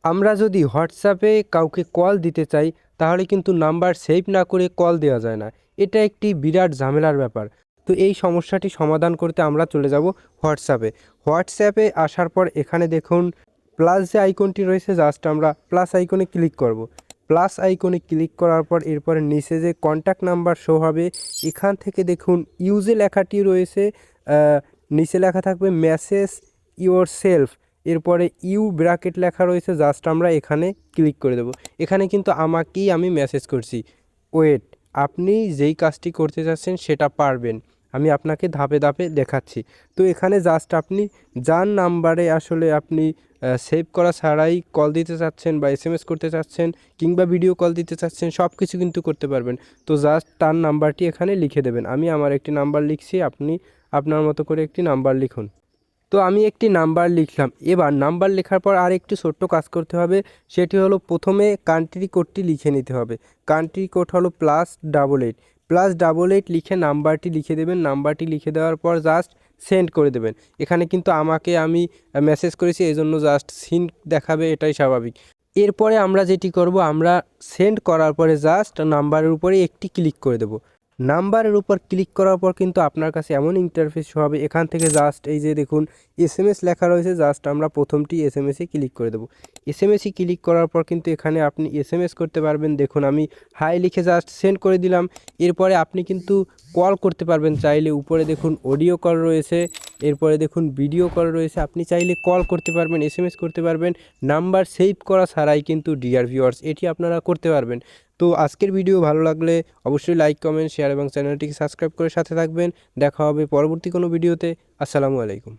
আমরা যদি হোয়াটসঅ্যাপে কাউকে কল দিতে চাই তাহলে কিন্তু নাম্বার সেভ না করে কল দেওয়া যায় না। এটা একটি বিরাট ঝামেলার ব্যাপার। তো এই সমস্যাটি সমাধান করতে আমরা চলে যাব হোয়াটসঅ্যাপে। হোয়াটসঅ্যাপে আসার পর এখানে দেখুন প্লাস যে আইকনটি রয়েছে, জাস্ট আমরা প্লাস আইকনে ক্লিক করব। প্লাস আইকনে ক্লিক করার পর এরপরে নিচে যে কন্ট্যাক্ট নাম্বার শো হবে, এখান থেকে দেখুন ইউজে লেখাটি রয়েছে, নিচে লেখা থাকবে মেসেজ ইউর সেলফ, এরপরে ইউ ব্র্যাকেট লেখা রয়েছে, জাস্ট আমরা এখানে ক্লিক করে দেব। এখানে কিন্তু আমাকেই আমি মেসেজ করছি, ওয়েট, আপনি যেই কাজটি করতে চাচ্ছেন সেটা পারবেন, আমি আপনাকে ধাপে ধাপে দেখাচ্ছি। তো এখানে জাস্ট আপনি যার নাম্বারে আসলে আপনি সেভ করা ছাড়াই কল দিতে চাচ্ছেন বা এসএমএস করতে চাচ্ছেন কিংবা ভিডিও কল দিতে চাচ্ছেন, সব কিছু কিন্তু করতে পারবেন। তো জাস্ট তার নাম্বারটি এখানে লিখে দেবেন। আমি আমার একটি নাম্বার লিখছি, আপনি আপনার মতো করে একটি নাম্বার লিখুন। তো আমি একটি নাম্বার লিখলাম। এবার নাম্বার লেখার পর আর একটু ছোট্ট কাজ করতে হবে, সেটি হলো প্রথমে কান্ট্রি কোডটি লিখে নিতে হবে। কান্ট্রি কোড হলো +88, +88 লিখে নাম্বারটি লিখে দেবেন। নাম্বারটি লিখে দেওয়ার পর জাস্ট সেন্ড করে দেবেন। এখানে কিন্তু আমি মেসেজ করেছি, এই জন্য জাস্ট সিন দেখাবে, এটাই স্বাভাবিক। এরপরে আমরা যেটি করব, আমরা সেন্ড করার পরে জাস্ট নাম্বারের উপরে একটি ক্লিক করে দেব। নাম্বারের উপর ক্লিক করার পর কিন্তু আপনার কাছে এমন ইন্টারফেস হবে, এখান থেকে জাস্ট এই যে দেখুন এসএমএস লেখা রয়েছে, জাস্ট আমরা প্রথমটি এসএমএসে ক্লিক করে দেবো। এসএমএসে ক্লিক করার পর কিন্তু এখানে আপনি এসএমএস করতে পারবেন। দেখুন আমি হাই লিখে জাস্ট সেন্ড করে দিলাম। এরপরে আপনি কিন্তু কল করতে পারবেন চাইলে। উপরে দেখুন অডিও কল রয়েছে, এরপরে দেখুন ভিডিও কল রয়েছে। আপনি চাইলে কল করতে পারবেন, এসএমএস করতে পারবেন, নাম্বার সেভ করা ছাড়াই কিন্তু ডিয়ার ভিউয়ার্স এটি আপনারা করতে পারবেন। তো আজকের ভিডিও ভালো লাগলে অবশ্যই লাইক, কমেন্ট, শেয়ার এবং চ্যানেলটিকে সাবস্ক্রাইব করে সাথে থাকবেন। দেখা হবে পরবর্তী কোনো ভিডিওতে। আসসালামু আলাইকুম।